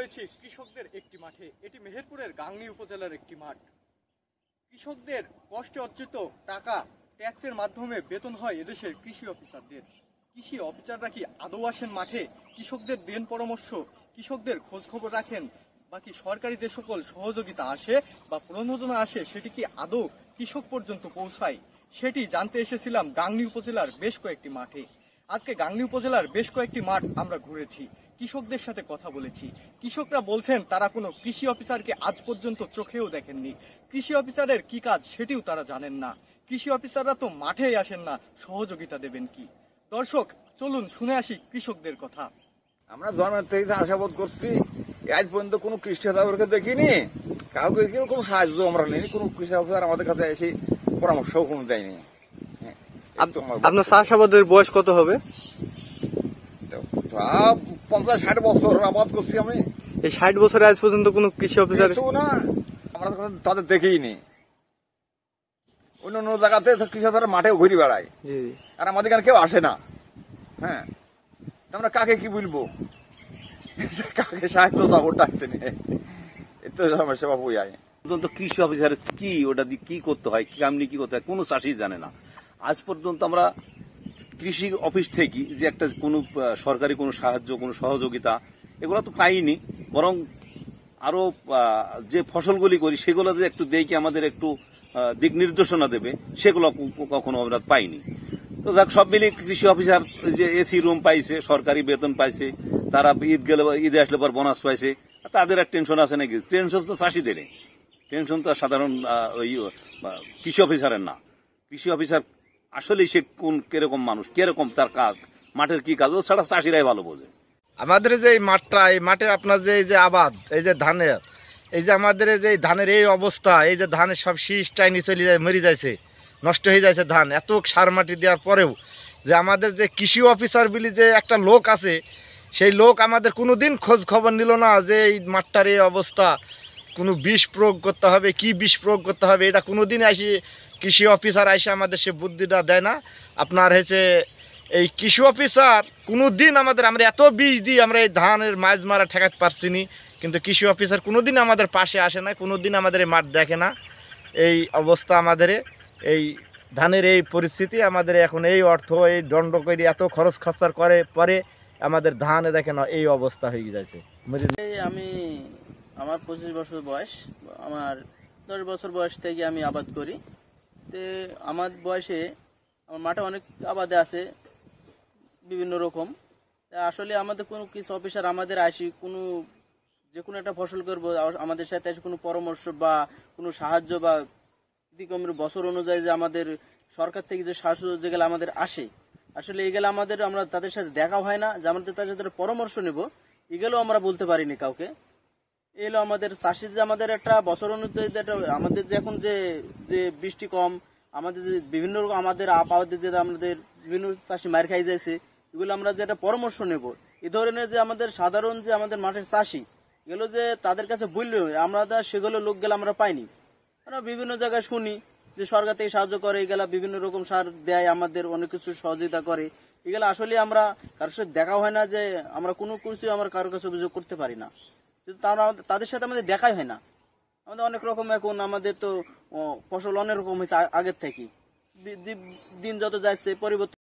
রয়েছে কৃষকদের একটি মাঠে। এটি মেহেরপুরের গাংনী উপজেলার একটি মাঠ। কৃষকদের কষ্টে অর্জিত টাকা ট্যাক্সের মাধ্যমে বেতন হয় এদেশের কৃষি অফিসারদের। কৃষি অফিসাররা কি আদৌ আসেন মাঠে? কৃষকদের দেন পরামর্শ, কৃষকদের খোঁজ খবর রাখেন, বাকি সরকারি যে সকল সহযোগিতা আসে বা প্রণোদনা আসে সেটি কি আদৌ কৃষক পর্যন্ত পৌঁছায়? সেটি জানতে এসেছিলাম গাংনী উপজেলার বেশ কয়েকটি মাঠে। আজকে গাংনী উপজেলার বেশ কয়েকটি মাঠ আমরা ঘুরেছি, কৃষকদের সাথে কথা বলেছি। কৃষকরা বলছেন তারা কোনো কৃষি অফিসারকে আজ পর্যন্ত চোখেও দেখেননি। কৃষি অফিসারের কি কাজ সেটিও তারা জানেন না। কৃষি অফিসাররা তো মাঠেই আসেন না, সহযোগিতা দেবেন কি? দর্শক, চলুন শুনে আসি কৃষকদের কথা। আমরা জন্মের থেকে আশাবাদ করছি, আজ পর্যন্ত কোনো কৃষি অফিসারকে দেখিনি, কাউকে কোনো সাহায্য আমরা নেই, কোনো কৃষি অফিসার আমাদের কাছে এসে পরামর্শও কোনো দেয়নি। আপনার চাষাবাদের বয়স কত হবে? 50-60 বছর আবাদ করছি আমি। এই 60 বছরে আজ পর্যন্ত কোনো কৃষি অফিসার না, আমরা তাদের দেখেই নি। অন্য অন্য জায়গাতে কৃষি অফিসার মাঠে ঘুরে বেড়ায়, আর আমাদের এখানে কেউ আসে না। হ্যাঁ, আমরা কাকে কি বলবো, কাকে সাহায্য যাবো ডাকতে নিয়ে, এত সমস্যা বাবু। কৃষি অফিসার কি, ওটা দিয়ে কি করতে হয়, কেমনি কি করতে হয়, কোনো চাষি জানে না। আজ পর্যন্ত আমরা কৃষি অফিস থেকে যে একটা কোনো সরকারি কোনো সাহায্য, কোনো সহযোগিতা এগুলো তো পাইনি। বরং আরো যে ফসলগুলি করি সেগুলো যে একটু দেখে আমাদের একটু দিক নির্দেশনা দেবে, সেগুলো কখনো আমরা পাইনি। তো যাক, সব মিলিয়ে কৃষি অফিসার যে এসি রুম পাইছে, সরকারি বেতন পাইছে, তারা ঈদে আসলে পর বোনাস পাইছে, তাদের এক টেনশন আছে নাকি? টেনশন তো চাষিদের, টেনশন তো সাধারণ কৃষি অফিসারের না। কৃষি অফিসার আসলে সে কোন কিরকম মানুষ, কিরকম তার কাজ, মাঠের কি কাজ, ও ছাড়া চাষিরাই ভালো বোঝে। আমাদের যে মাঠটা, এই মাঠে আপনার যে আবাদ, এই যে ধানের, এই যে আমাদের যে ধানের এই অবস্থা, এই যে ধানের সব শীষ টাইনি চলে যায়, মরে যাচ্ছে, নষ্ট হয়ে যাচ্ছে ধান, এত সার মাটি দেওয়ার পরেও যে আমাদের যে কৃষি অফিসার বলে যে একটা লোক আছে, সেই লোক আমাদের কোনোদিন খোঁজ খবর নিল না যে এই মাঠটার এই অবস্থা, কোনো বিষ প্রয়োগ করতে হবে, কি বিষ প্রয়োগ করতে হবে, এটা কোনোদিন আসি কৃষি অফিসার এসে আমাদের সে বুদ্ধিটা দেয় না। আপনার হয়েছে এই কৃষি অফিসার কোনোদিন আমাদের, আমরা এত বীজ দিই, আমরা এই ধানের মাছ মারা ঠেকাতে পারছি না, কিন্তু কৃষি অফিসার কোনোদিন আমাদের পাশে আসে না, কোনোদিন আমাদের এই মাঠ দেখে না। এই অবস্থা আমাদের, এই ধানের এই পরিস্থিতি আমাদের এখন, এই অর্থ এই দণ্ড করে এত খরচ খরচার করে পরে আমাদের ধান দেখে না এই অবস্থা হয়ে যাচ্ছে। আমি আমার 25 বছর বয়স, আমার 10 বছর বয়স থেকে আমি আবাদ করি। তে আমার বয়সে আমার মাঠে অনেক আবাদে আছে বিভিন্ন রকম। আসলে আমাদের কোনো কিছু অফিসার আমাদের আসি কোনো যে কোনো একটা ফসল করবো, আমাদের সাথে এসে কোনো পরামর্শ বা কোনো সাহায্য বা বছর অনুযায়ী যে আমাদের সরকার থেকে যে সাহায্য যেগুলো আমাদের আসে, আসলে এগুলো আমাদের, আমরা তাদের সাথে দেখা হয় না, যে আমাদের তাদের সাথে পরামর্শ নেব এগুলো আমরা বলতে পারিনি কাউকে। এলো আমাদের চাষির যে আমাদের একটা বছর অনুযায়ী আমাদের যে এখন যে বৃষ্টি কম, আমাদের যে বিভিন্ন রকম আমাদের আবহাওয়াতে যে আমাদের বিভিন্ন চাষি মার খাই যাচ্ছে, এগুলো আমরা যে একটা পরামর্শ নেব, এ ধরনের যে আমাদের সাধারণ যে আমাদের মাঠের চাষি এগুলো যে তাদের কাছে বললে আমরা সেগুলো লোকগুলো আমরা পাইনি। আমরা বিভিন্ন জায়গায় শুনি যে সরকার থেকে সাহায্য করে, এগুলা বিভিন্ন রকম সার দেয়, আমাদের অনেক কিছু সহযোগিতা করে, এগুলো আসলে আমরা কারোর সাথে দেখা হয় না, যে আমরা কোনো কিছু আমরা কারোর কাছে অভিযোগ করতে পারি না, তাদের সাথে আমাদের দেখাই হয় না। আমাদের অনেক রকম এখন আমাদের তো ফসল অনেক রকম হয়েছে আগের থেকে, দিন যত যাচ্ছে পরিবর্তন।